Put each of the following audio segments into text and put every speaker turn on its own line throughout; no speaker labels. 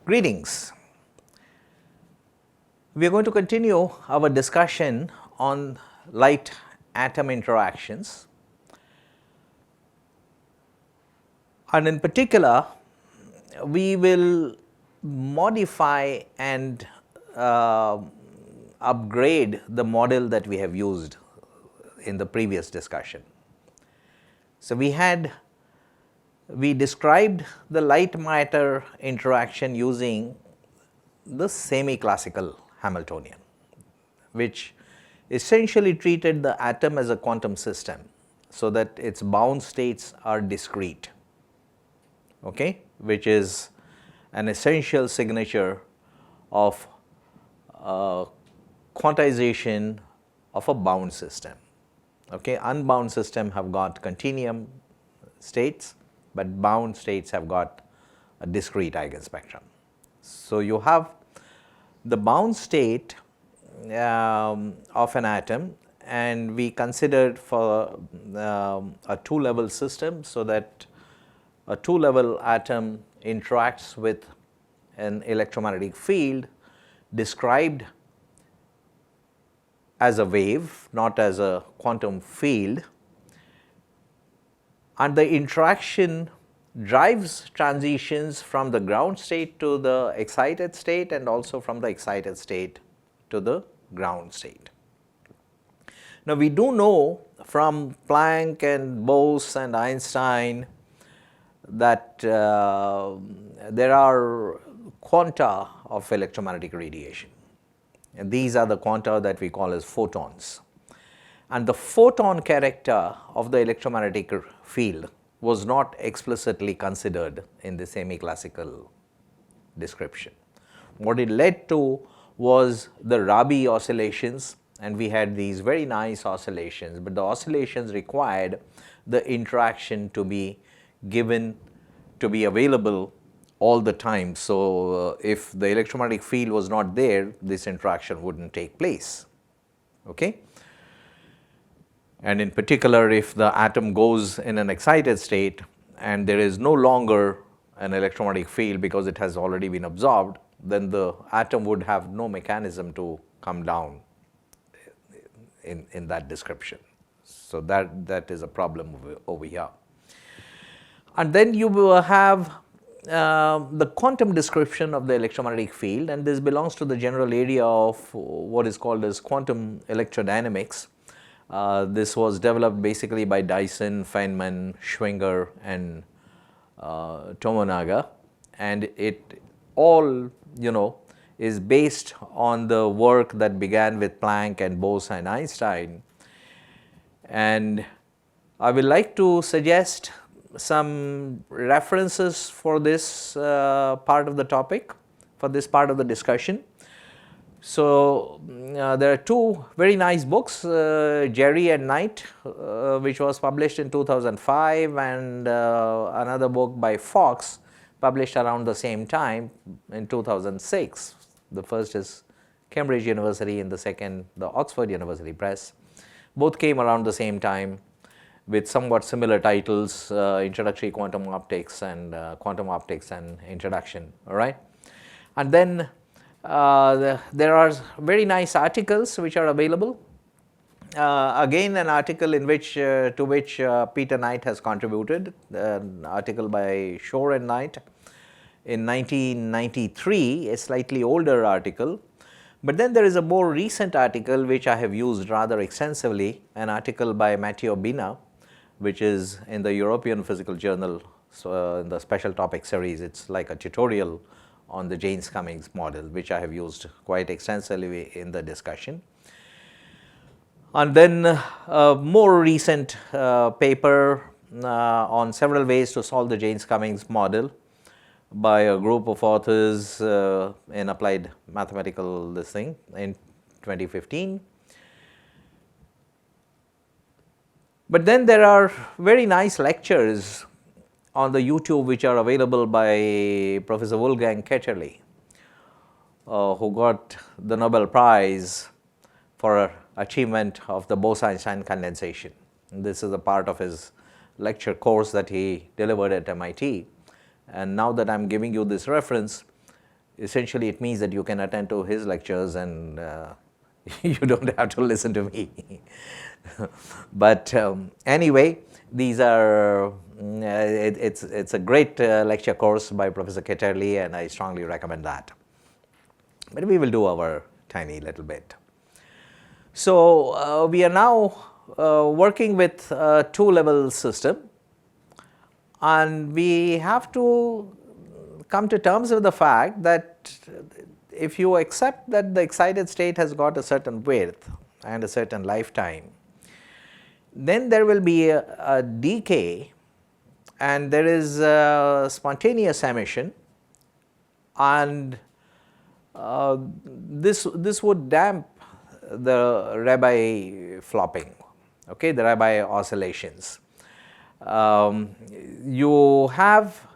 Greetings. We are going to continue our discussion on light atom interactions, and in particular we will modify and upgrade the model that we have used in the previous discussion. So, we described the light matter interaction using the semi-classical Hamiltonian, which essentially treated the atom as a quantum system, so that its bound states are discrete, which is an essential signature of quantization of a bound system. Unbound system have got continuum states, but bound states have got a discrete eigenspectrum. So, you have the bound state of an atom, and we considered for a two-level system, so that a two-level atom interacts with an electromagnetic field described as a wave, not as a quantum field, and the interaction drives transitions from the ground state to the excited state, and also from the excited state to the ground state. Now, we do know from Planck and Bose and Einstein that there are quanta of electromagnetic radiation, and these are the quanta that we call as photons. And the photon character of the electromagnetic field was not explicitly considered in the semi-classical description. What it led to was the Rabi oscillations, and we had these very nice oscillations, but the oscillations required the interaction to be given, to be available all the time. So, if the electromagnetic field was not there, this interaction would not take place. And in particular, if the atom goes in an excited state and there is no longer an electromagnetic field because it has already been absorbed, then the atom would have no mechanism to come down in that description. So, that is a problem over here. And then you will have the quantum description of the electromagnetic field, and this belongs to the general area of what is called as quantum electrodynamics. This was developed basically by Dyson, Feynman, Schwinger, and Tomonaga, and it all is based on the work that began with Planck and Bose and Einstein. And I would like to suggest some references for this part of the topic, for this part of the discussion. So, there are two very nice books, Jerry and Knight, which was published in 2005, and another book by Fox, published around the same time in 2006. The first is Cambridge University and the second the Oxford University Press. Both came around the same time with somewhat similar titles, Introductory Quantum Optics and Quantum Optics and Introduction, all right. And then there are very nice articles which are available. Again, an article in which to which Peter Knight has contributed, an article by Shore and Knight in 1993, a slightly older article. But then there is a more recent article which I have used rather extensively, an article by Matteo Bina, which is in the European Physical Journal, so in the special topic series. It's like a tutorial on the Jaynes-Cummings model, which I have used quite extensively in the discussion. And then a more recent paper on several ways to solve the Jaynes-Cummings model by a group of authors in Applied Mathematical in 2015. But then there are very nice lectures on the YouTube which are available by Professor Wolfgang Ketterle, who got the Nobel Prize for achievement of the Bose-Einstein condensation. And this is a part of his lecture course that he delivered at MIT. And now that I am giving you this reference, essentially it means that you can attend to his lectures and you don't have to listen to me. But anyway, these are it's a great lecture course by Professor Ketterle, and I strongly recommend that. But we will do our tiny little bit. So we are now working with a two-level system, and we have to come to terms with the fact that if you accept that the excited state has got a certain width and a certain lifetime, then there will be a decay, and there is a spontaneous emission, and this would damp the Rabi flopping, okay, the Rabi oscillations. You have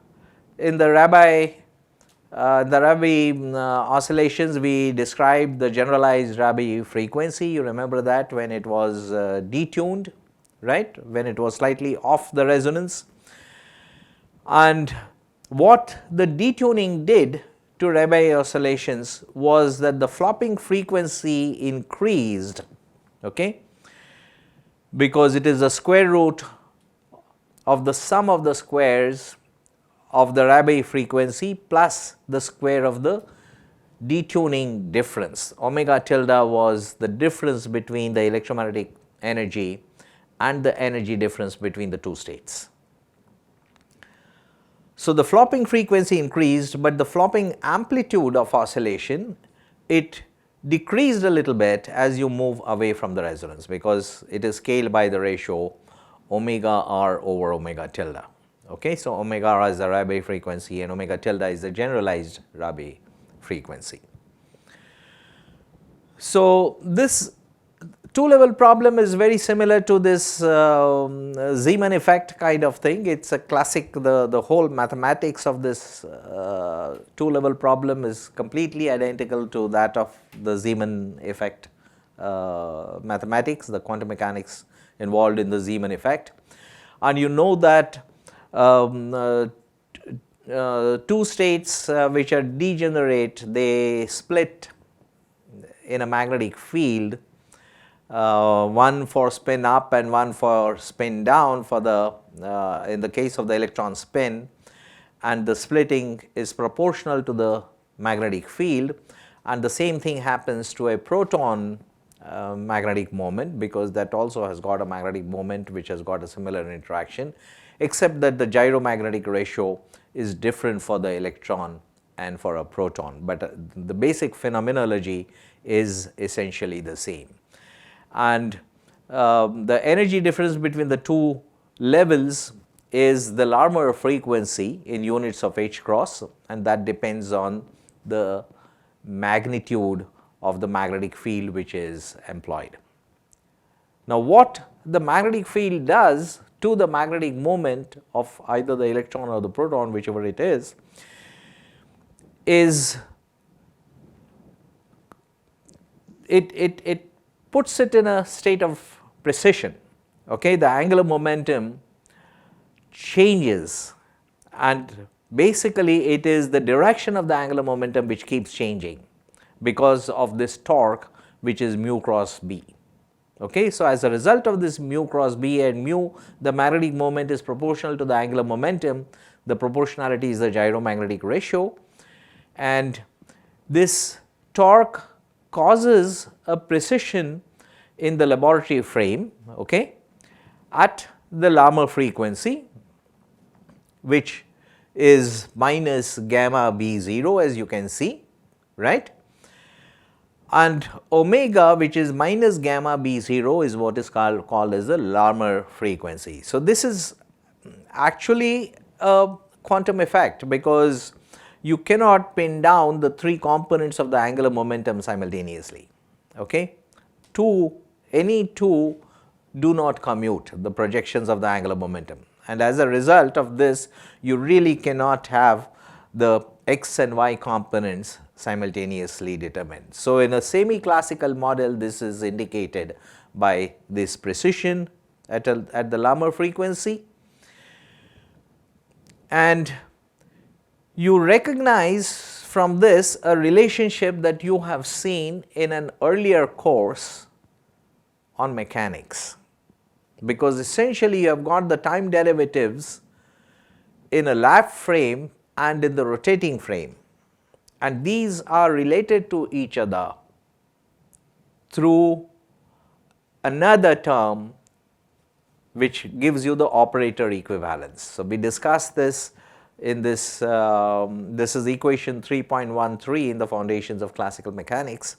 in the Rabi oscillations, we described the generalized Rabi frequency. You remember that when it was detuned, right, when it was slightly off the resonance. And what the detuning did to Rabi oscillations was that the flopping frequency increased, okay, because it is the square root of the sum of the squares of the Rabi frequency plus the square of the detuning difference. Omega tilde was the difference between the electromagnetic energy and the energy difference between the two states. So the flopping frequency increased, but the flopping amplitude of oscillation, it decreased a little bit as you move away from the resonance, because it is scaled by the ratio omega r over omega tilde. Okay, so omega r is the Rabi frequency and omega tilde is the generalized Rabi frequency. So this two-level problem is very similar to this Zeeman effect kind of thing. It's a classic, the whole mathematics of this two-level problem is completely identical to that of the Zeeman effect mathematics, the quantum mechanics involved in the Zeeman effect. And you know that two states which are degenerate, they split in a magnetic field, one for spin up and one for spin down for the in the case of the electron spin, and the splitting is proportional to the magnetic field, and the same thing happens to a proton magnetic moment, because that also has got a magnetic moment which has got a similar interaction, except that the gyromagnetic ratio is different for the electron and for a proton, but the basic phenomenology is essentially the same. And the energy difference between the two levels is the Larmor frequency in units of h cross, and that depends on the magnitude of the magnetic field which is employed. Now, what the magnetic field does to the magnetic moment of either the electron or the proton, whichever it is it puts it in a state of precision. Okay, the angular momentum changes, and basically it is the direction of the angular momentum which keeps changing because of this torque, which is mu cross b. Okay, so as a result of this mu cross b and mu, the magnetic moment is proportional to the angular momentum. The proportionality is the gyromagnetic ratio, and this torque causes a precision in the laboratory frame, okay, at the Larmor frequency, which is minus gamma b0, as you can see, right, and omega, which is minus gamma b0, is what is called as the Larmor frequency. So this is actually a quantum effect, because you cannot pin down the three components of the angular momentum simultaneously. Okay, any two do not commute the projections of the angular momentum, and as a result of this, you really cannot have the x and y components simultaneously determined. So in a semi-classical model, this is indicated by this precision at the Larmor frequency, and you recognize from this a relationship that you have seen in an earlier course on mechanics, because essentially you have got the time derivatives in a lap frame and in the rotating frame, and these are related to each other through another term which gives you the operator equivalence. So, we discussed this in this, this is equation 3.13 in the foundations of classical mechanics,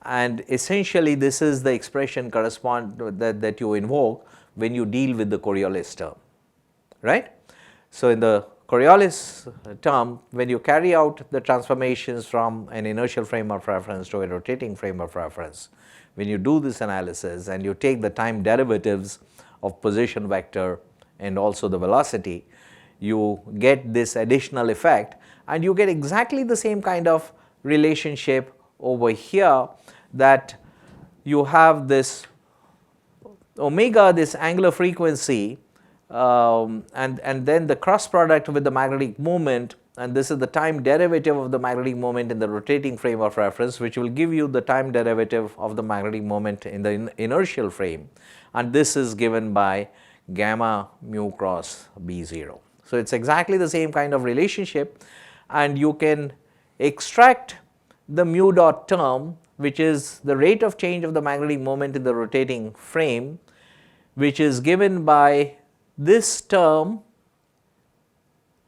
and essentially this is the expression that you invoke when you deal with the Coriolis term, right. So, in the Coriolis term, when you carry out the transformations from an inertial frame of reference to a rotating frame of reference, when you do this analysis and you take the time derivatives of position vector and also the velocity, you get this additional effect, and you get exactly the same kind of relationship over here, that you have this omega, this angular frequency, and then the cross product with the magnetic moment, and this is the time derivative of the magnetic moment in the rotating frame of reference, which will give you the time derivative of the magnetic moment in the inertial frame, and this is given by gamma mu cross B0. So, it is exactly the same kind of relationship, and you can extract the mu dot term, which is the rate of change of the magnetic moment in the rotating frame, which is given by this term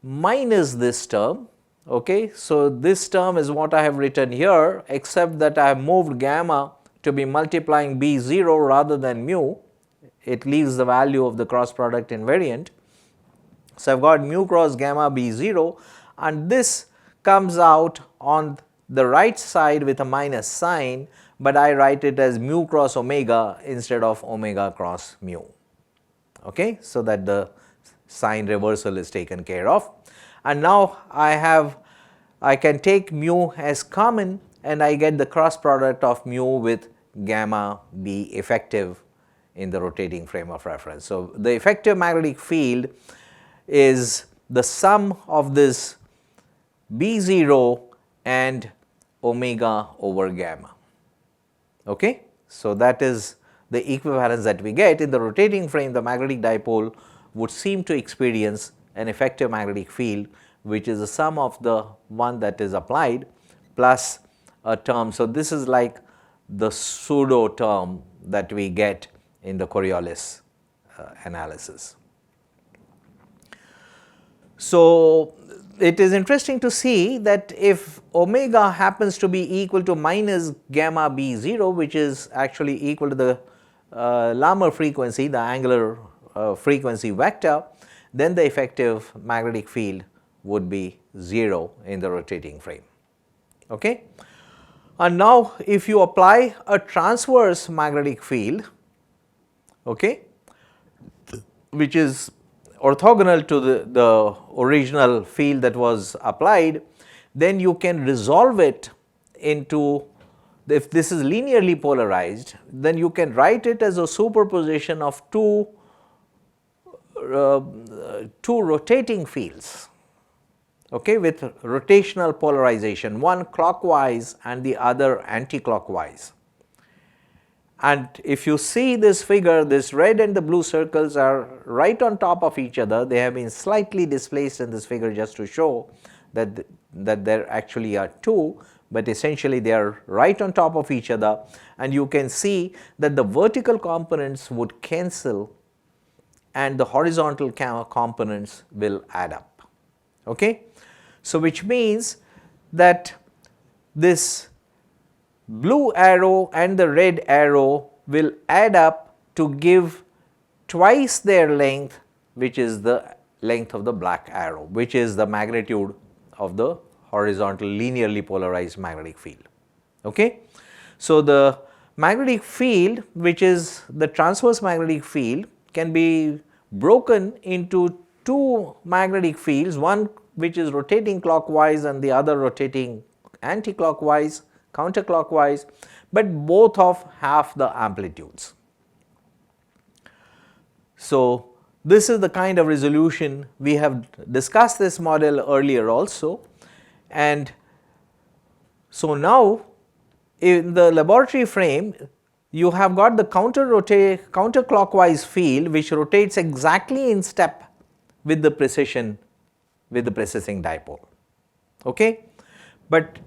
minus this term. Okay. So, this term is what I have written here, except that I have moved gamma to be multiplying B0 rather than mu. It leaves the value of the cross product invariant. So, I have got mu cross gamma B0, and this comes out on the right side with a minus sign, but I write it as mu cross omega instead of omega cross mu. Okay. So, that the sign reversal is taken care of, and now I can take mu as common, and I get the cross product of mu with gamma B effective in the rotating frame of reference. So, the effective magnetic field is the sum of this B0 and omega over gamma. Okay. So, that is the equivalence that we get. In the rotating frame, the magnetic dipole would seem to experience an effective magnetic field, which is the sum of the one that is applied plus a term. So, this is like the pseudo term that we get in the Coriolis analysis. So, it is interesting to see that if omega happens to be equal to minus gamma B0, which is actually equal to the Larmor frequency, the angular frequency vector, then the effective magnetic field would be 0 in the rotating frame. Okay. And now, if you apply a transverse magnetic field, okay, which is orthogonal to the original field that was applied, then you can resolve it into, if this is linearly polarized, then you can write it as a superposition of two rotating fields, okay, with rotational polarization, one clockwise and the other anti-clockwise. And if you see this figure, this red and the blue circles are right on top of each other. They have been slightly displaced in this figure just to show that there actually are two, but essentially they are right on top of each other, and you can see that the vertical components would cancel and the horizontal components will add up. Okay? So, which means that this blue arrow and the red arrow will add up to give twice their length, which is the length of the black arrow, which is the magnitude of the horizontal linearly polarized magnetic field. Okay? So, the magnetic field, which is the transverse magnetic field, can be broken into two magnetic fields, one which is rotating clockwise and the other rotating anti-clockwise, counterclockwise, but both of half the amplitudes. So, this is the kind of resolution we have discussed this model earlier also, and So, now in the laboratory frame you have got the counterclockwise field which rotates exactly in step with the precession with the precessing dipole. Okay? But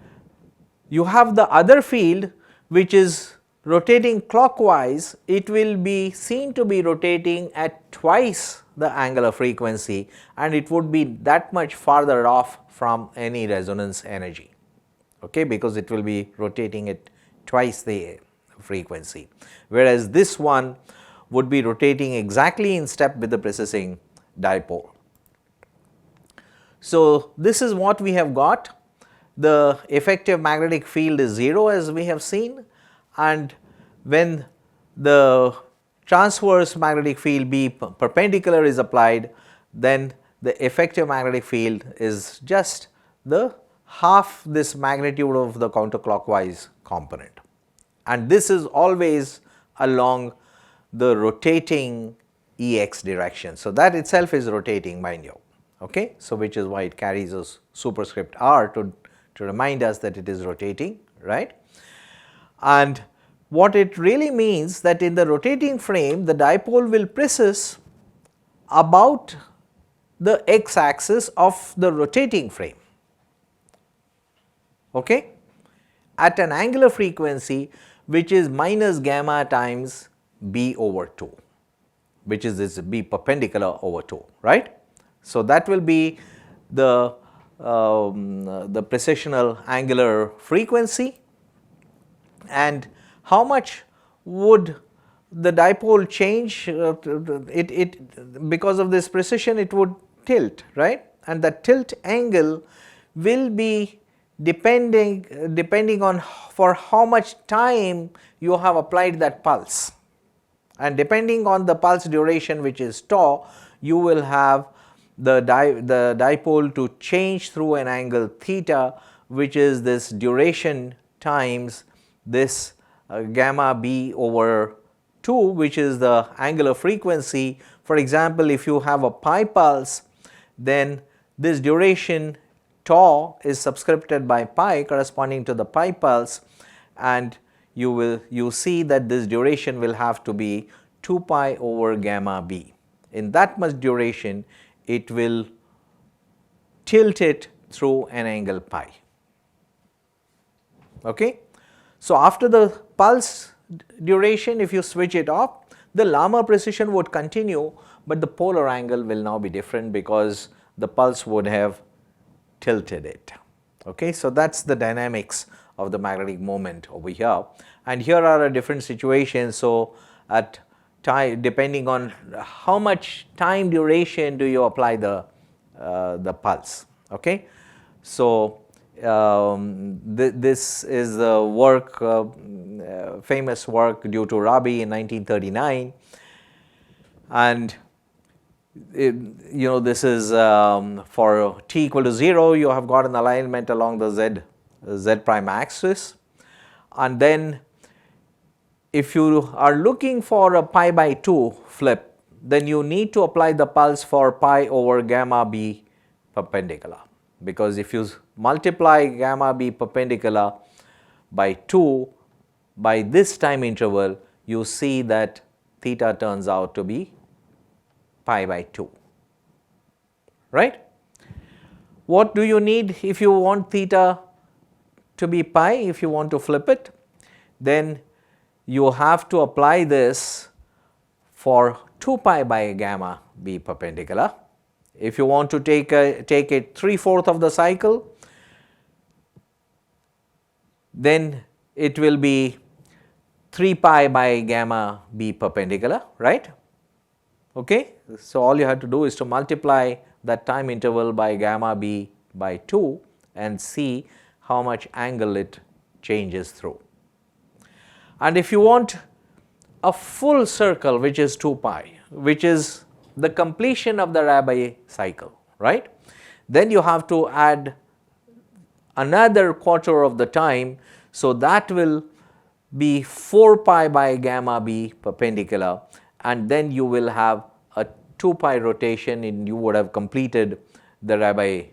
you have the other field which is rotating clockwise, it will be seen to be rotating at twice the angular frequency, and it would be that much farther off from any resonance energy, okay, because it will be rotating at twice the frequency, whereas this one would be rotating exactly in step with the precessing dipole. So, this is what we have got. The effective magnetic field is 0 as we have seen, and when the transverse magnetic field B perpendicular is applied, then the effective magnetic field is just the half this magnitude of the counterclockwise component, and this is always along the rotating Ex direction. So, that itself is rotating, mind you, okay. So, which is why it carries a superscript r to remind us that it is rotating, right. And what it really means that in the rotating frame the dipole will precess about the x axis of the rotating frame, okay, at an angular frequency which is minus gamma times b over 2, which is this b perpendicular over 2, right. So, that will be the precessional angular frequency, and how much would the dipole change? Because of this precession it would tilt, right, and the tilt angle will be depending on for how much time you have applied that pulse, and depending on the pulse duration, which is tau, you will have the dipole to change through an angle theta, which is this duration times this gamma b over 2, which is the angular frequency. For example, if you have a pi pulse, then this duration tau is subscripted by pi corresponding to the pi pulse, and you see that this duration will have to be 2 pi over gamma b. In that much duration it will tilt it through an angle pi, okay. So, after the pulse duration, if you switch it off, the Lama precession would continue, but the polar angle will now be different because the pulse would have tilted it, okay. So, that is the dynamics of the magnetic moment over here, and here are different situations. So, at time, depending on how much time duration do you apply the pulse, okay. So, this is a work, famous work due to Rabi in 1939, and this is for t equal to 0, you have got an alignment along the z prime axis, and then if you are looking for a pi by 2 flip, then you need to apply the pulse for pi over gamma b perpendicular, because if you multiply gamma b perpendicular by 2 by this time interval, you see that theta turns out to be pi by 2, right. What do you need if you want theta to be pi? If you want to flip it, then you have to apply this for 2 pi by gamma b perpendicular. If you want to take it 3/4 of the cycle, then it will be 3 pi by gamma b perpendicular, right. Okay. So, all you have to do is to multiply that time interval by gamma b by 2 and see how much angle it changes through. And if you want a full circle, which is 2 pi, which is the completion of the Rabi cycle, right, then you have to add another quarter of the time. So, that will be 4 pi by gamma b perpendicular, and then you will have a 2 pi rotation and you would have completed the Rabi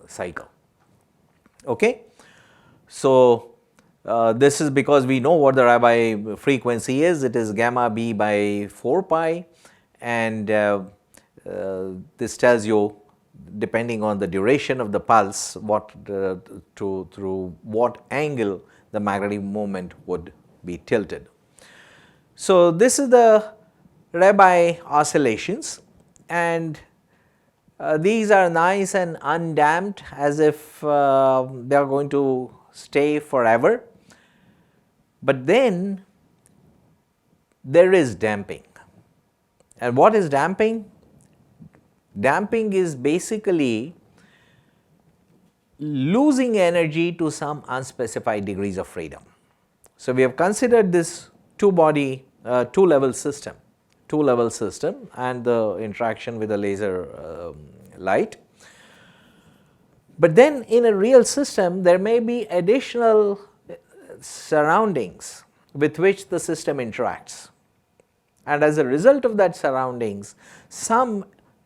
cycle, okay. So, this is because we know what the Rabi frequency is. It is gamma b by 4 pi, and this tells you, depending on the duration of the pulse, what through what angle the magnetic moment would be tilted. So, this is the Rabi oscillations, and these are nice and undamped, as if they are going to stay forever. But then there is damping. And what is damping? Damping is basically losing energy to some unspecified degrees of freedom. So, we have considered this two-level system and the interaction with the laser light. But then in a real system, there may be additional surroundings with which the system interacts, and as a result of that surroundings, some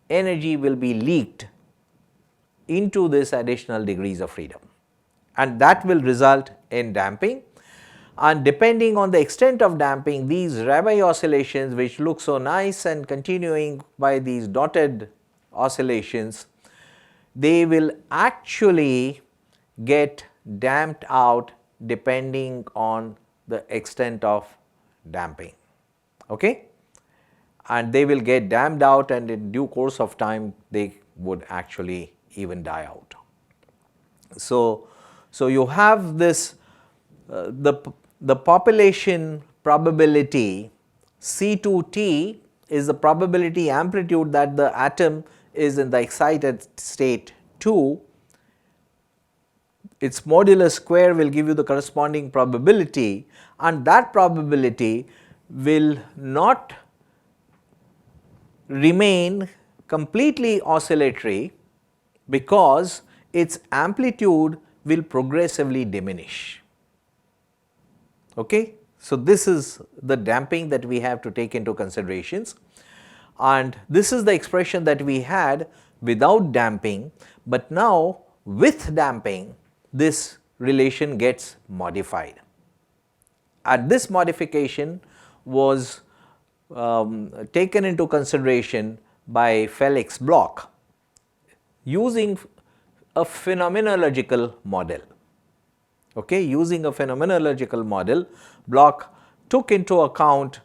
energy will be leaked into this additional degrees of freedom, and that will result in damping. And depending on the extent of damping, these Rabi oscillations, which look so nice and continuing by these dotted oscillations, they will actually get damped out depending on the extent of damping. Okay? And they will get damped out, and in due course of time they would actually even die out. So you have this the population probability C2T is the probability amplitude that the atom is in the excited state 2. Its modulus square will give you the corresponding probability, and that probability will not remain completely oscillatory because its amplitude will progressively diminish. Okay? So, this is the damping that we have to take into considerations, and this is the expression that we had without damping, but now with damping this relation gets modified. And this modification was taken into consideration by Felix Bloch using a phenomenological model. Okay, using a phenomenological model, Bloch took into account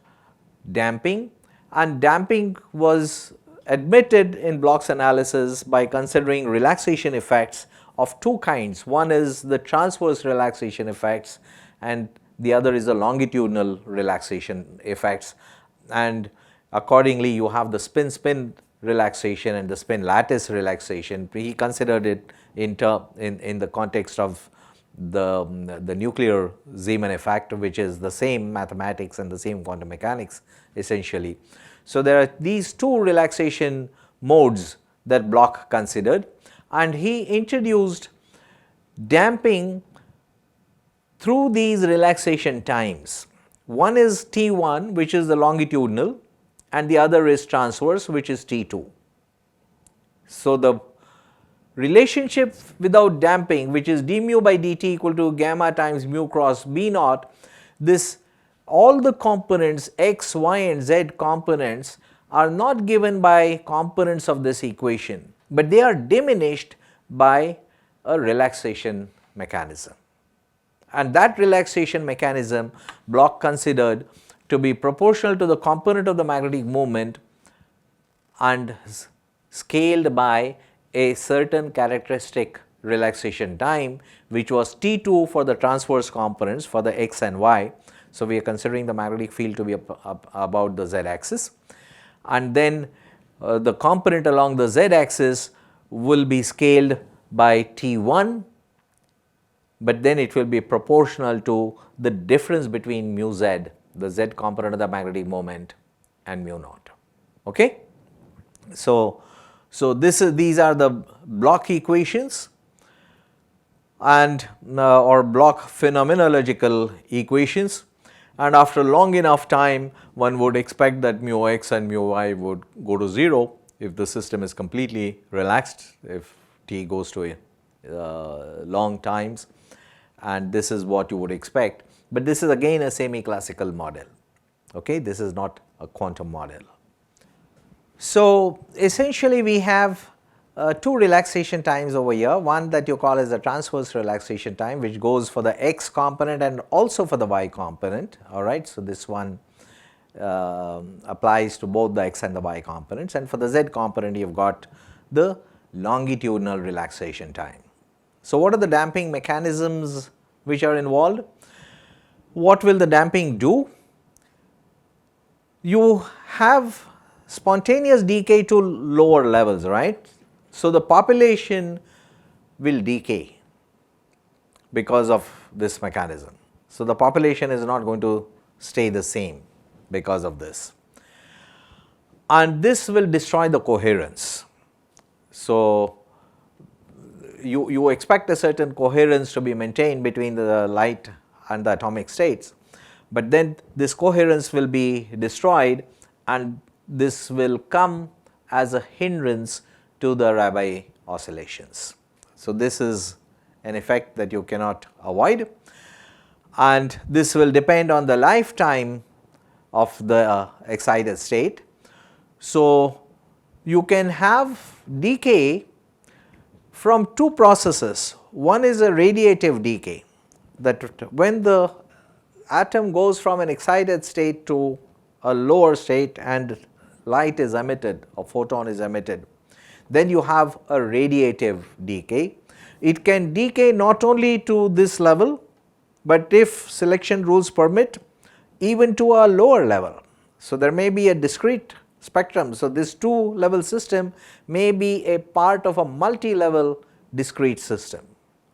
damping, and damping was admitted in Bloch's analysis by considering relaxation effects of two kinds. One is the transverse relaxation effects, and the other is the longitudinal relaxation effects, and accordingly you have the spin-spin relaxation and the spin lattice relaxation. He considered it in the context of the nuclear Zeeman effect, which is the same mathematics and the same quantum mechanics essentially. So, there are these two relaxation modes that Bloch considered, and he introduced damping through these relaxation times. One is T1, which is the longitudinal, and the other is transverse, which is T2. So, the relationship without damping, which is d mu by dt equal to gamma times mu cross B naught, this all the components x, y and z components are not given by components of this equation, but they are diminished by a relaxation mechanism. And that relaxation mechanism Bloch considered to be proportional to the component of the magnetic moment and scaled by a certain characteristic relaxation time, which was T2 for the transverse components for the x and y. So, we are considering the magnetic field to be about the z axis, and then the component along the z axis will be scaled by T1, but then it will be proportional to the difference between mu z, the z component of the magnetic moment, and mu naught. Okay? So, these are the Bloch equations and or Bloch phenomenological equations, and after long enough time one would expect that mu x and mu y would go to 0 if the system is completely relaxed, if t goes to long times, and this is what you would expect, but this is again a semi-classical model. Okay, this is not a quantum model. So essentially we have two relaxation times over here, one that you call as the transverse relaxation time, which goes for the x component and also for the y component. All right, so this one applies to both the x and the y components, and for the z component you have got the longitudinal relaxation time. So what are the damping mechanisms which are involved? What will the damping do? You have spontaneous decay to lower levels, right? So the population will decay because of this mechanism. So the population is not going to stay the same because of this, and this will destroy the coherence. So you expect a certain coherence to be maintained between the light and the atomic states, but then this coherence will be destroyed, and this will come as a hindrance to the Rabi oscillations. So this is an effect that you cannot avoid, and this will depend on the lifetime of the excited state. So you can have decay from two processes. One is a radiative decay, that when the atom goes from an excited state to a lower state and light is emitted, a photon is emitted, then you have a radiative decay. It can decay not only to this level, but if selection rules permit, even to a lower level. So there may be a discrete spectrum. So this two level system may be a part of a multi-level discrete system,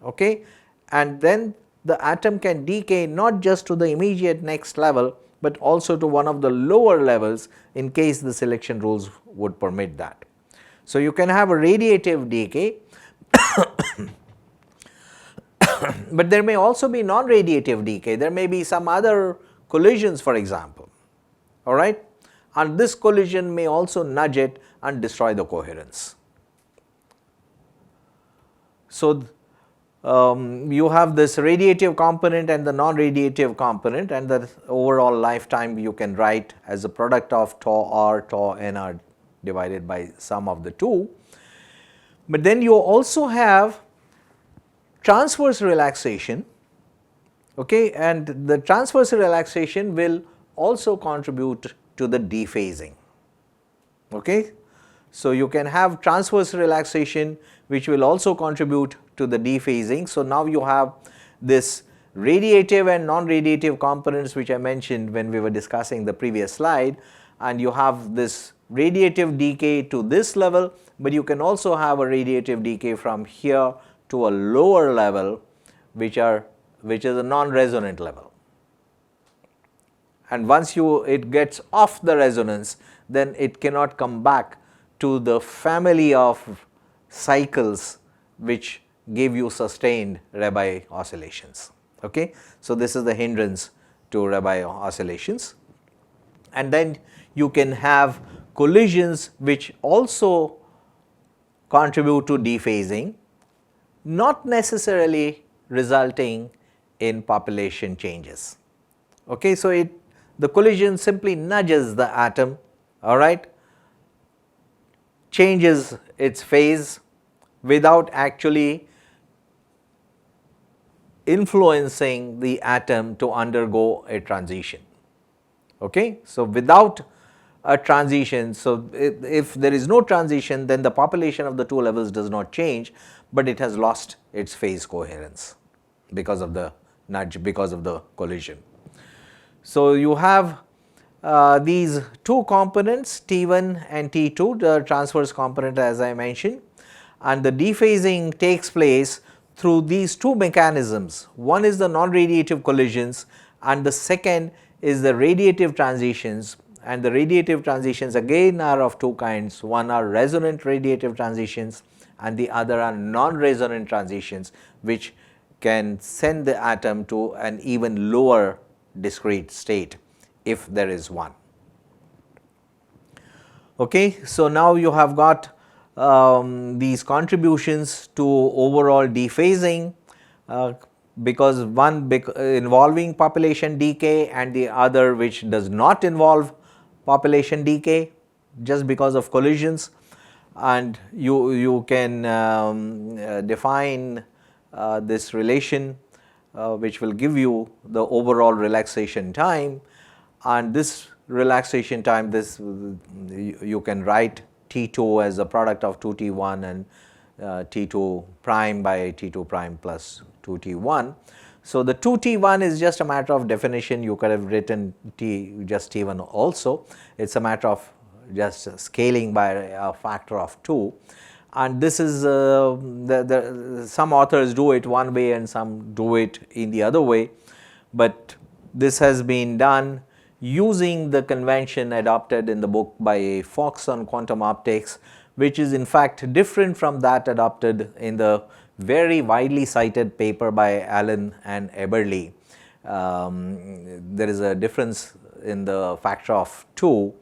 okay, and then the atom can decay not just to the immediate next level, but also to one of the lower levels in case the selection rules would permit that. So you can have a radiative decay, but there may also be non-radiative decay. There may be some other collisions, for example, all right, and this collision may also nudge it and destroy the coherence. So you have this radiative component and the non-radiative component, and the overall lifetime you can write as a product of tau r, tau nr divided by sum of the two. But then you also have transverse relaxation, okay, and the transverse relaxation will also contribute to the dephasing, okay. So you can have transverse relaxation which will also contribute to the dephasing. So now you have this radiative and non-radiative components which I mentioned when we were discussing the previous slide, and you have this radiative decay to this level, but you can also have a radiative decay from here to a lower level which is a non-resonant level, and once it gets off the resonance, then it cannot come back to the family of cycles which give you sustained Rabi oscillations, okay. So this is the hindrance to Rabi oscillations, and then you can have collisions which also contribute to dephasing, not necessarily resulting in population changes, okay. So the collision simply nudges the atom, all right, changes its phase without actually influencing the atom to undergo a transition, okay. So without a transition, so if there is no transition, then the population of the two levels does not change, but it has lost its phase coherence because of the nudge, because of the collision. So you have these two components, T1 and T2, the transverse component as I mentioned, and the dephasing takes place through these two mechanisms. One is the non-radiative collisions and the second is the radiative transitions, and the radiative transitions again are of two kinds. One are resonant radiative transitions and the other are non-resonant transitions which can send the atom to an even lower discrete state if there is one. Okay, so now you have got these contributions to overall dephasing because one involving population decay and the other which does not involve population decay just because of collisions, and you can define this relation which will give you the overall relaxation time, and this relaxation time, this you can write T2 as the product of 2T1 and T2 prime by T2 prime plus 2T1. So, the 2T1 is just a matter of definition. You could have written just T1 also. It is a matter of just scaling by a factor of 2, and this is some authors do it one way and some do it in the other way, but this has been done using the convention adopted in the book by Fox on quantum optics, which is in fact different from that adopted in the very widely cited paper by Allen and Eberle. There is a difference in the factor of 2,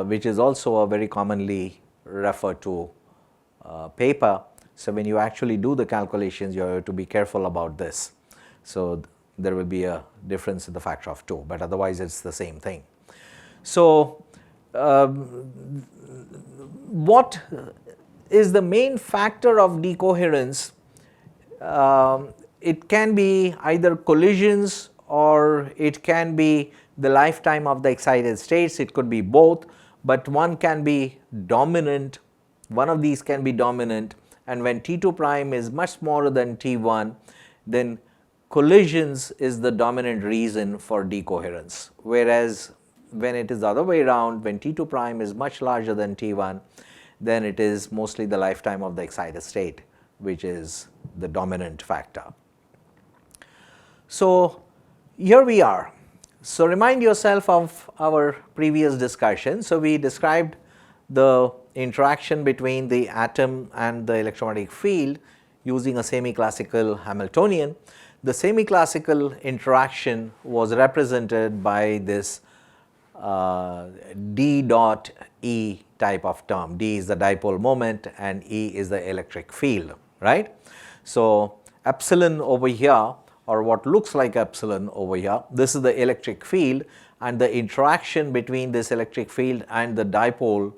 which is also a very commonly referred to paper. So, when you actually do the calculations, you have to be careful about this. So, there will be a difference in the factor of 2, but otherwise it is the same thing. So, what is the main factor of decoherence? It can be either collisions or it can be the lifetime of the excited states. It could be both, but one can be dominant, one of these can be dominant, and when T2 prime is much smaller than T1, then collisions is the dominant reason for decoherence, whereas when it is the other way around, when T2 prime is much larger than T1, then it is mostly the lifetime of the excited state which is the dominant factor. So, here we are. So, remind yourself of our previous discussion. So, we described the interaction between the atom and the electromagnetic field using a semi-classical Hamiltonian. The semi-classical interaction was represented by this D dot E type of term. D is the dipole moment and E is the electric field, right. So, epsilon over here, or what looks like epsilon over here, this is the electric field, and the interaction between this electric field and the dipole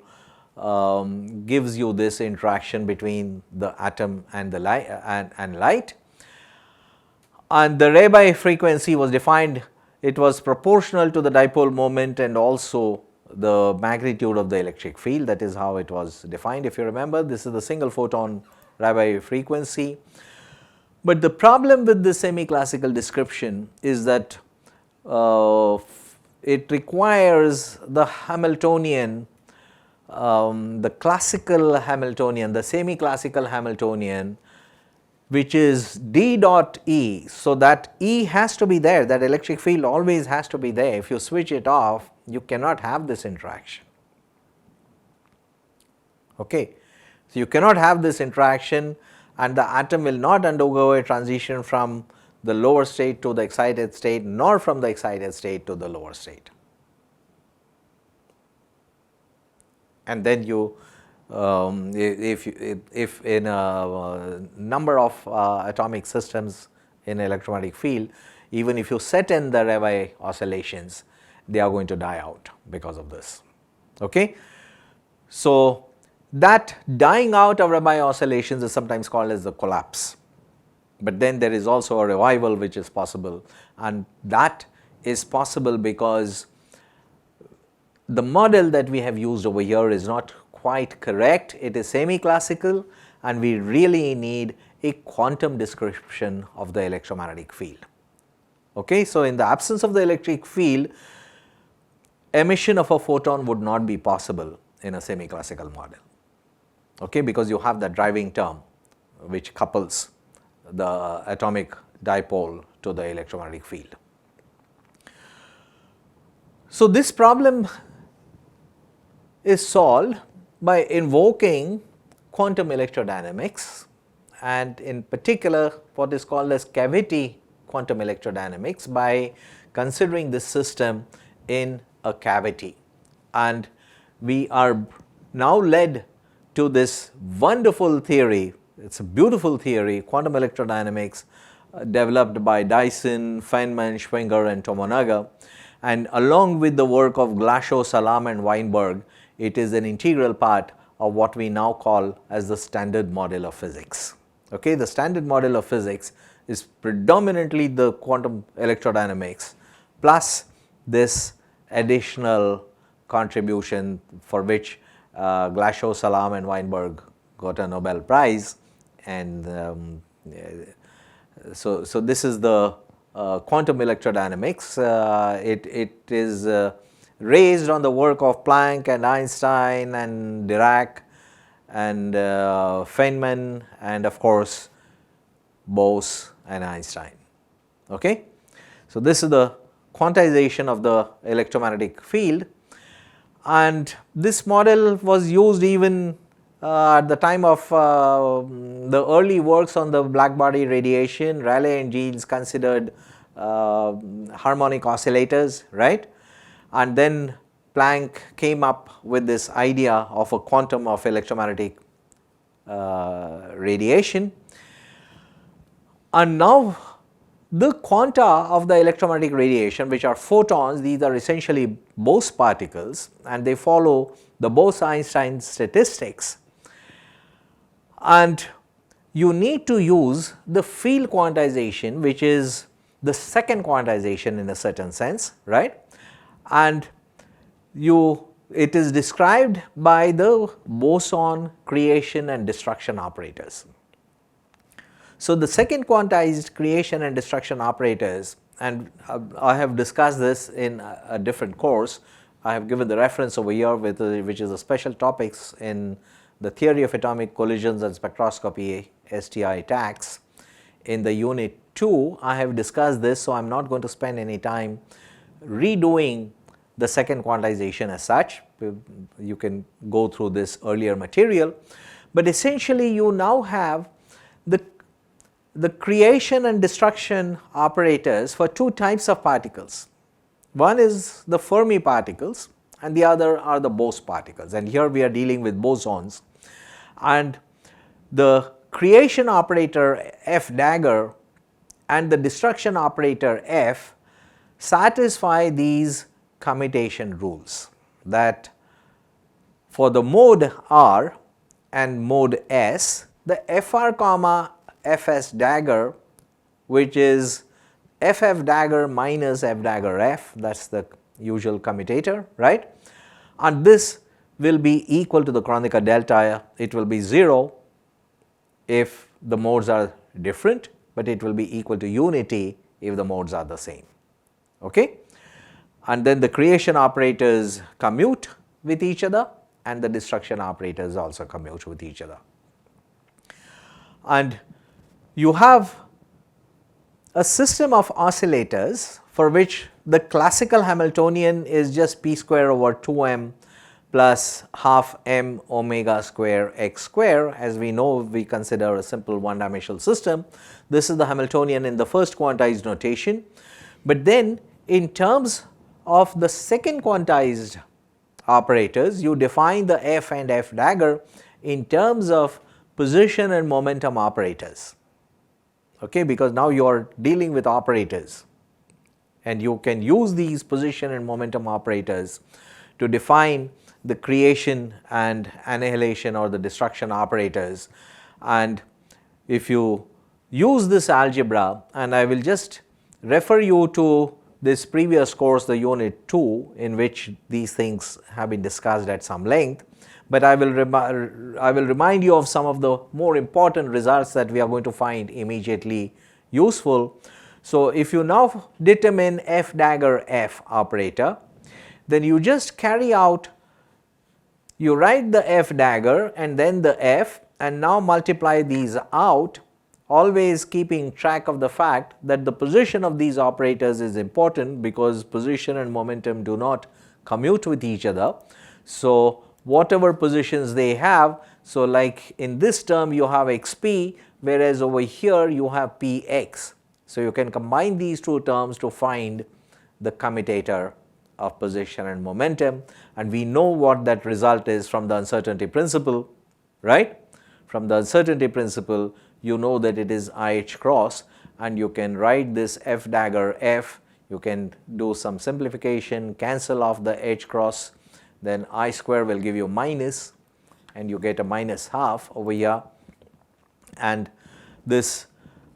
gives you this interaction between the atom and the light and light. And the Rabi frequency was defined, it was proportional to the dipole moment and also the magnitude of the electric field. That is how it was defined. If you remember, this is the single photon Rabi frequency. But the problem with this semi-classical description is that it requires the Hamiltonian, the classical Hamiltonian, the semi-classical Hamiltonian, which is D dot E. So, that E has to be there, that electric field always has to be there. If you switch it off, you cannot have this interaction. Okay. So, you cannot have this interaction, and the atom will not undergo a transition from the lower state to the excited state, nor from the excited state to the lower state. And then you if in a number of atomic systems in electromagnetic field, even if you set in the Rabi oscillations, they are going to die out because of this. Okay. So, that dying out of Rabi oscillations is sometimes called as the collapse, but then there is also a revival which is possible, and that is possible because the model that we have used over here is not quite correct. It is semi-classical, and we really need a quantum description of the electromagnetic field. Okay. So, in the absence of the electric field, emission of a photon would not be possible in a semi-classical model, okay, because you have that driving term which couples the atomic dipole to the electromagnetic field. So, this problem is solved by invoking quantum electrodynamics, and in particular what is called as cavity quantum electrodynamics, by considering this system in a cavity. And we are now led to this wonderful theory, it is a beautiful theory, quantum electrodynamics, developed by Dyson, Feynman, Schwinger and Tomonaga, and along with the work of Glashow, Salam and Weinberg, it is an integral part of what we now call as the standard model of physics. Okay, the standard model of physics is predominantly the quantum electrodynamics plus this additional contribution for which Glashow, Salam and Weinberg got a Nobel Prize, and so this is the quantum electrodynamics. It is raised on the work of Planck and Einstein and Dirac and Feynman and of course Bose and Einstein. Okay? So this is the quantization of the electromagnetic field, and this model was used even at the time of the early works on the black body radiation. Rayleigh and Jeans considered harmonic oscillators, right? And then Planck came up with this idea of a quantum of electromagnetic radiation. And now the quanta of the electromagnetic radiation, which are photons, these are essentially Bose particles and they follow the Bose-Einstein statistics. And you need to use the field quantization, which is the second quantization in a certain sense, right? And it is described by the boson creation and destruction operators. So the second quantized creation and destruction operators, and I have discussed this in a different course. I have given the reference over here with which is a special topics in the theory of atomic collisions and spectroscopy, STI tax. In the unit 2, I have discussed this, so I am not going to spend any time redoing the second quantization as such. You can go through this earlier material, but essentially you now have the creation and destruction operators for two types of particles. One is the Fermi particles and the other are the Bose particles, and here we are dealing with bosons. And the creation operator F dagger and the destruction operator F satisfy these commutation rules, that for the mode R and mode S, the Fr comma Fs dagger, which is Ff dagger minus F dagger F, that is the usual commutator, right? And this will be equal to the Kronecker delta. It will be 0 if the modes are different, but it will be equal to unity if the modes are the same. Okay? And then the creation operators commute with each other and the destruction operators also commute with each other. And you have a system of oscillators for which the classical Hamiltonian is just p square over 2m plus half m omega square x square. As we know, we consider a simple one dimensional system. This is the Hamiltonian in the first quantized notation, but then in terms of the second quantized operators, you define the F and F dagger in terms of position and momentum operators. Okay, because now you are dealing with operators and you can use these position and momentum operators to define the creation and annihilation or the destruction operators. And if you use this algebra, and I will just refer you to this previous course, the unit 2, in which these things have been discussed at some length, but I will remind you of some of the more important results that we are going to find immediately useful. So if you now determine F dagger F operator, then you just carry out, you write the F dagger and then the F, and now multiply these out, always keeping track of the fact that the position of these operators is important, because position and momentum do not commute with each other. So whatever positions they have, so like in this term you have xp, whereas over here you have px. So you can combine these two terms to find the commutator of position and momentum, and we know what that result is from the uncertainty principle, right? From the uncertainty principle, you know that it is IH cross, and you can write this f dagger f. You can do some simplification, cancel off the h cross, then I square will give you minus, and you get a minus half over here. And this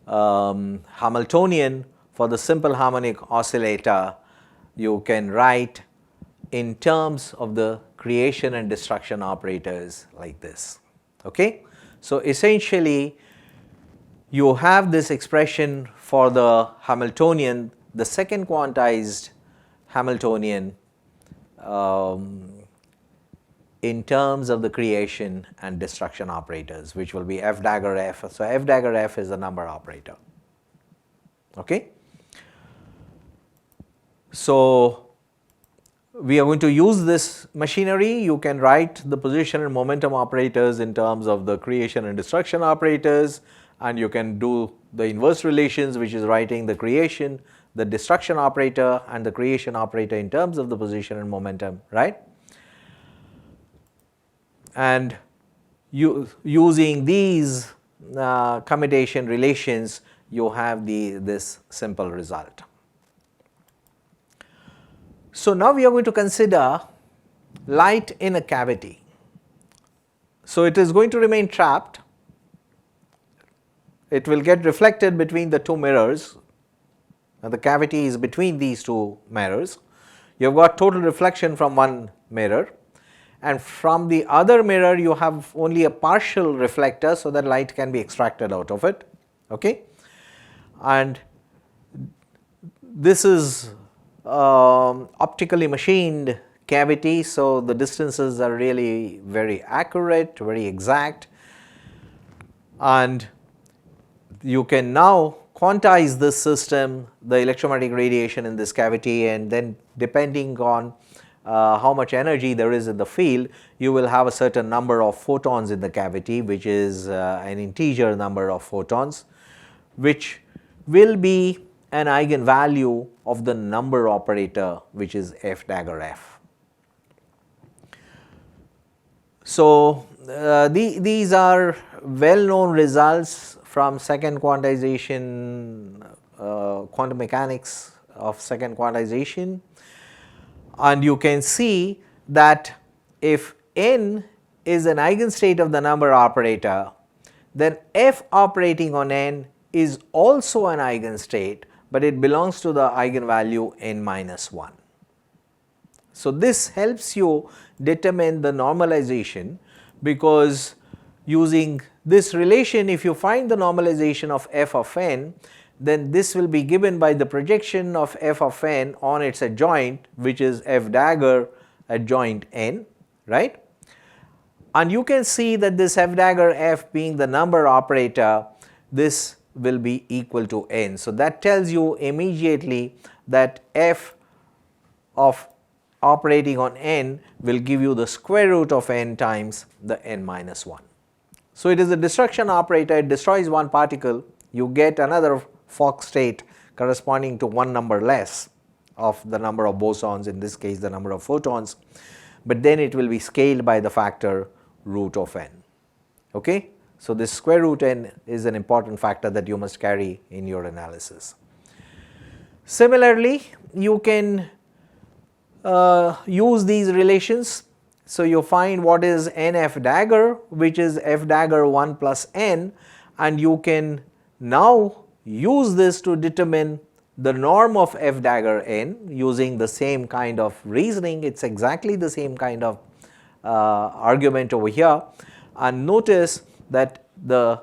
Hamiltonian for the simple harmonic oscillator you can write in terms of the creation and destruction operators like this. Okay? So essentially you have this expression for the Hamiltonian, the second quantized Hamiltonian, in terms of the creation and destruction operators, which will be f dagger f. So f dagger f is the number operator. Okay? So we are going to use this machinery. You can write the position and momentum operators in terms of the creation and destruction operators, and you can do the inverse relations, which is writing the creation, the destruction operator and the creation operator in terms of the position and momentum, right? And using these commutation relations, you have this simple result. So now we are going to consider light in a cavity. So it is going to remain trapped. It will get reflected between the two mirrors. Now the cavity is between these two mirrors. You have got total reflection from one mirror, and from the other mirror you have only a partial reflector, so that light can be extracted out of it. Okay? And this is optically machined cavity, so the distances are really very accurate, very exact, and you can now quantize this system, the electromagnetic radiation in this cavity, and then depending on how much energy there is in the field, you will have a certain number of photons in the cavity, which is an integer number of photons, which will be an eigenvalue of the number operator, which is f dagger f. So these are well known results from second quantization, quantum mechanics of second quantization, and you can see that if n is an eigenstate of the number operator, then f operating on n is also an eigenstate, but it belongs to the eigenvalue n minus 1. So this helps you determine the normalization, because using this relation, if you find the normalization of f of n, then this will be given by the projection of f of n on its adjoint, which is f dagger adjoint n, right? And you can see that this f dagger f being the number operator, this will be equal to n. So that tells you immediately that f of operating on n will give you the square root of n times the n minus 1. So it is a destruction operator, it destroys one particle, you get another Fock state corresponding to one number less of the number of bosons, in this case the number of photons, but then it will be scaled by the factor root of n. Okay? So this square root n is an important factor that you must carry in your analysis. Similarly, you can use these relations. So you find what is nf dagger, which is f dagger 1 plus n, and you can now use this to determine the norm of f dagger n using the same kind of reasoning. It is exactly the same kind of argument over here, and notice that the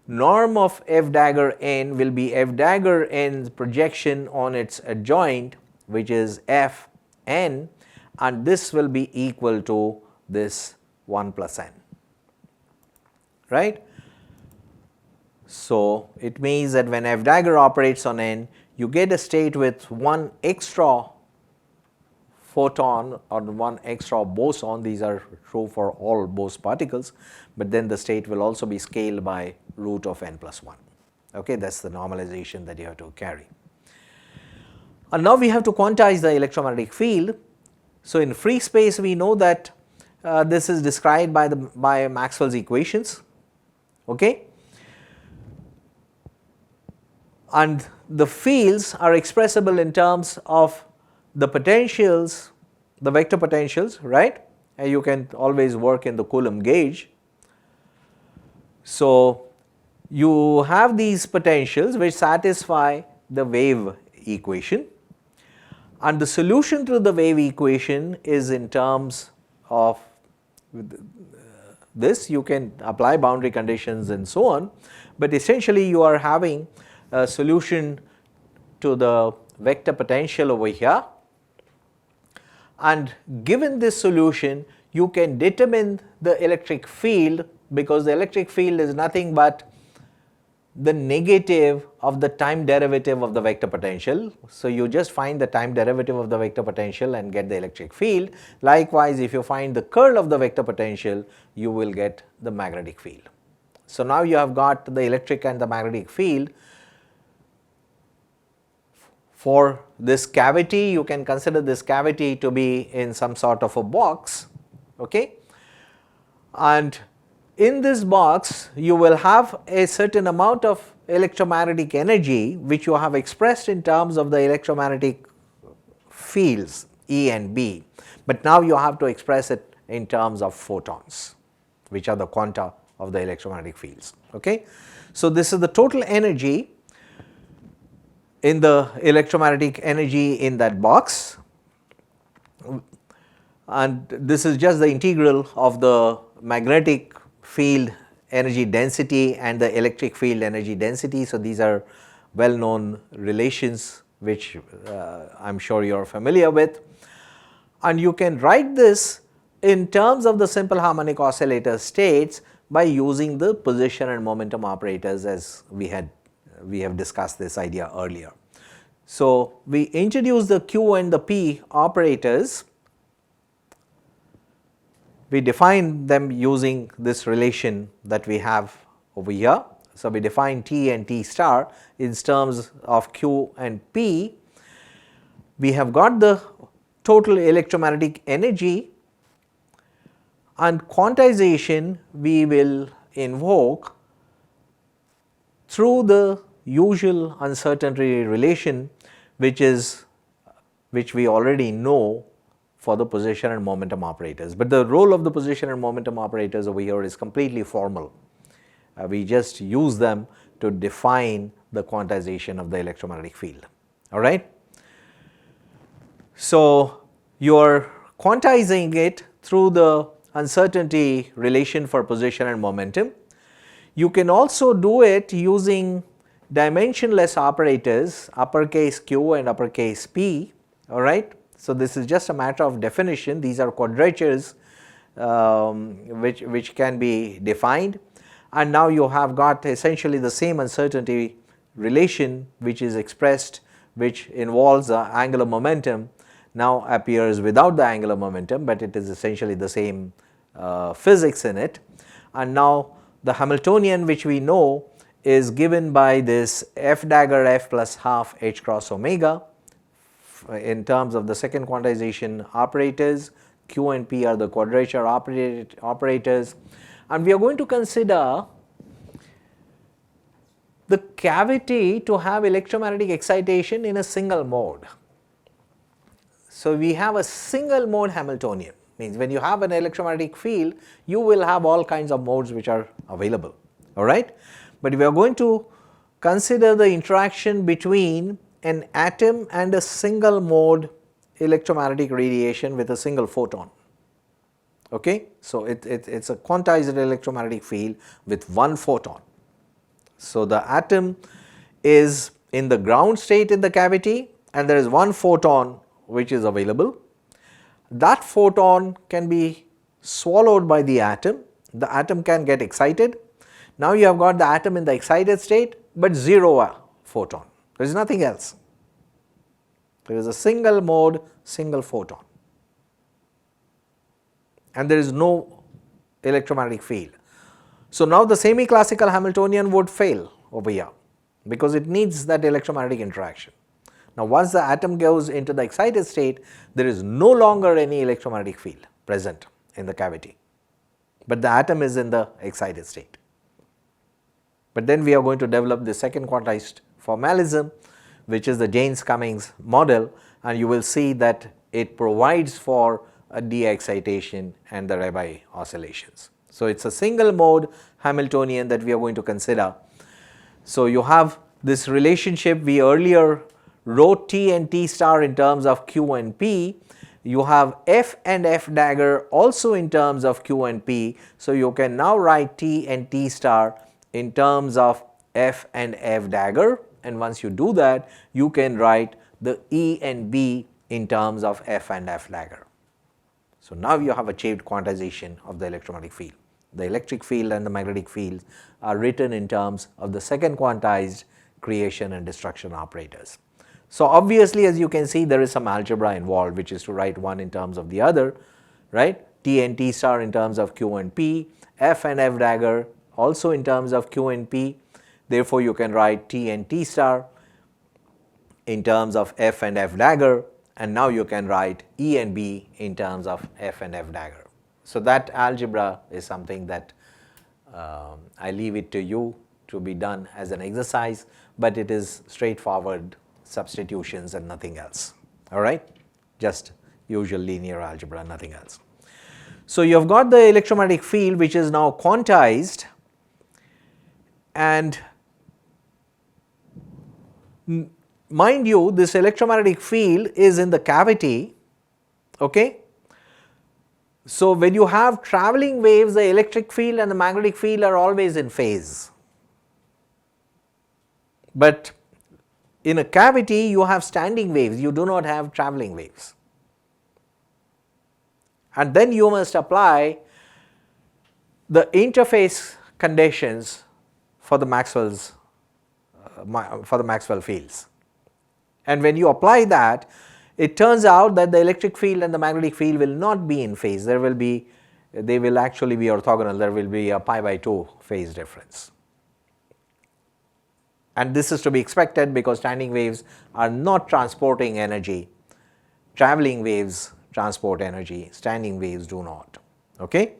norm of f dagger n will be f dagger n's projection on its adjoint, which is f n, and this will be equal to this 1 plus n, right. So it means that when f dagger operates on n, you get a state with one extra photon or one extra boson. These are true for all Bose particles, but then the state will also be scaled by root of n plus 1. Okay, that is the normalization that you have to carry. And now we have to quantize the electromagnetic field. So in free space we know that this is described by Maxwell's equations. Okay. and the fields are expressible in terms of the potentials, the vector potentials, right, and you can always work in the Coulomb gauge. So, you have these potentials which satisfy the wave equation, and the solution to the wave equation is in terms of this. You can apply boundary conditions and so on, but essentially you are having a solution to the vector potential over here, and given this solution you can determine the electric field, because the electric field is nothing but the negative of the time derivative of the vector potential. So, you just find the time derivative of the vector potential and get the electric field. Likewise, if you find the curl of the vector potential, you will get the magnetic field. So, now you have got the electric and the magnetic field. For this cavity, you can consider this cavity to be in some sort of a box, okay, and in this box you will have a certain amount of electromagnetic energy which you have expressed in terms of the electromagnetic fields E and B, but now you have to express it in terms of photons, which are the quanta of the electromagnetic fields. Okay. So, this is the total energy in the electromagnetic energy in that box, and this is just the integral of the magnetic field energy density and the electric field energy density. So, these are well known relations which I am sure you are familiar with, and you can write this in terms of the simple harmonic oscillator states by using the position and momentum operators, as we have discussed this idea earlier. So, we introduce the Q and the P operators. We define them using this relation that we have over here. So, we define T and T star in terms of Q and P. We have got the total electromagnetic energy, and quantization we will invoke through the usual uncertainty relation, which we already know for the position and momentum operators, but the role of the position and momentum operators over here is completely formal. We just use them to define the quantization of the electromagnetic field. All right. So, you are quantizing it through the uncertainty relation for position and momentum. You can also do it using dimensionless operators, uppercase Q and uppercase P. All right. So, this is just a matter of definition. These are quadratures which can be defined, and now you have got essentially the same uncertainty relation which is expressed, which involves the angular momentum, now appears without the angular momentum, but it is essentially the same physics in it. And now the Hamiltonian which we know is given by this F dagger F plus half h cross omega. In terms of the second quantization operators, Q and P are the quadrature operators, and we are going to consider the cavity to have electromagnetic excitation in a single mode. So, we have a single mode Hamiltonian, means when you have an electromagnetic field you will have all kinds of modes which are available, all right. But we are going to consider the interaction between an atom and a single mode electromagnetic radiation with a single photon. Okay? So, it is a quantized electromagnetic field with one photon. So, the atom is in the ground state in the cavity and there is one photon which is available. That photon can be swallowed by the atom can get excited. Now, you have got the atom in the excited state, but zero photon. There is nothing else. There is a single mode, single photon, and there is no electromagnetic field. So, now the semi-classical Hamiltonian would fail over here because it needs that electromagnetic interaction. Now, once the atom goes into the excited state, there is no longer any electromagnetic field present in the cavity, but the atom is in the excited state. But then we are going to develop the second quantized formalism, which is the Jaynes-Cummings model, and you will see that it provides for a de-excitation and the Rabi oscillations. So, it is a single mode Hamiltonian that we are going to consider. So, you have this relationship. We earlier wrote T and T star in terms of Q and P. You have F and F dagger also in terms of Q and P. So, you can now write T and T star in terms of F and F dagger, and once you do that, you can write the E and B in terms of F and F dagger. So, now you have achieved quantization of the electromagnetic field. The electric field and the magnetic field are written in terms of the second quantized creation and destruction operators. So, obviously, as you can see, there is some algebra involved, which is to write one in terms of the other, right? T and T star in terms of Q and P, F and F dagger also in terms of Q and P. Therefore, you can write T and T star in terms of F and F dagger, and now you can write E and B in terms of F and F dagger. So, that algebra is something that I leave it to you to be done as an exercise, but it is straightforward substitutions and nothing else, all right, just usual linear algebra, nothing else. So, you have got the electromagnetic field which is now quantized, and mind you, this electromagnetic field is in the cavity, okay. So, when you have travelling waves, the electric field and the magnetic field are always in phase, but in a cavity you have standing waves, you do not have travelling waves, and then you must apply the interface conditions for the Maxwell fields. And when you apply that, it turns out that the electric field and the magnetic field will not be in phase, they will actually be orthogonal, there will be a pi by 2 phase difference. And this is to be expected because standing waves are not transporting energy, travelling waves transport energy, standing waves do not, okay.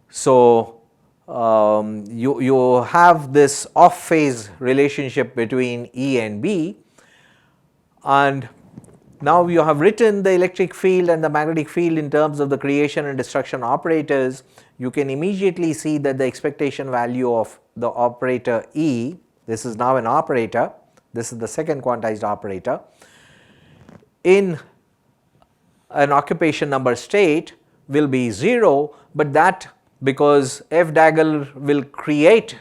So, you have this off phase relationship between E and B, and now you have written the electric field and the magnetic field in terms of the creation and destruction operators. You can immediately see that the expectation value of the operator E, this is now an operator, this is the second quantized operator, in an occupation number state will be 0, but that because F dagger will create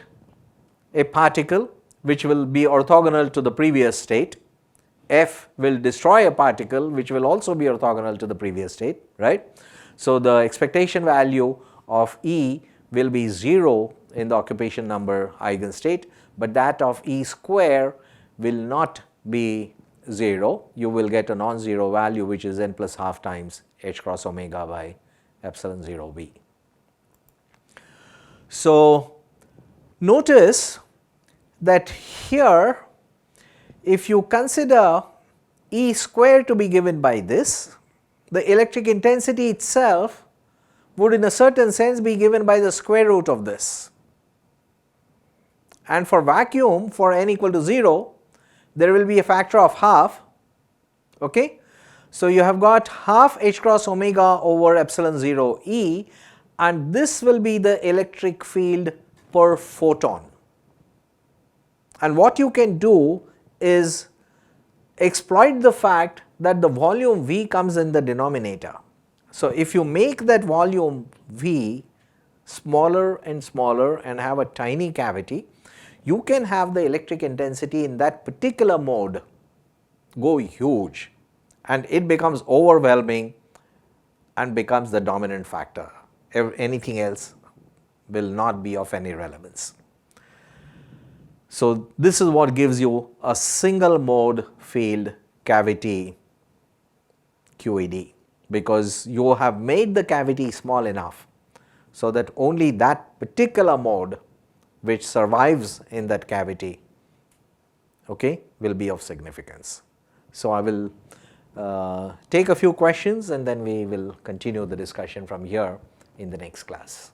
a particle which will be orthogonal to the previous state, F will destroy a particle which will also be orthogonal to the previous state, right. So, the expectation value of E will be 0 in the occupation number eigenstate, but that of E square will not be 0, you will get a non-zero value which is n plus half times h cross omega by epsilon 0 b. So, notice that here if you consider E square to be given by this, the electric intensity itself would in a certain sense be given by the square root of this, and for vacuum for n equal to 0 there will be a factor of half, okay. So, you have got half h cross omega over epsilon 0 E, and this will be the electric field per photon, and what you can do is exploit the fact that the volume V comes in the denominator. So, if you make that volume V smaller and smaller and have a tiny cavity, you can have the electric intensity in that particular mode go huge, and it becomes overwhelming and becomes the dominant factor. Anything else will not be of any relevance. So, this is what gives you a single mode field cavity QED, because you have made the cavity small enough so that only that particular mode which survives in that cavity, okay, will be of significance. So, I will take a few questions and then we will continue the discussion from here in the next class.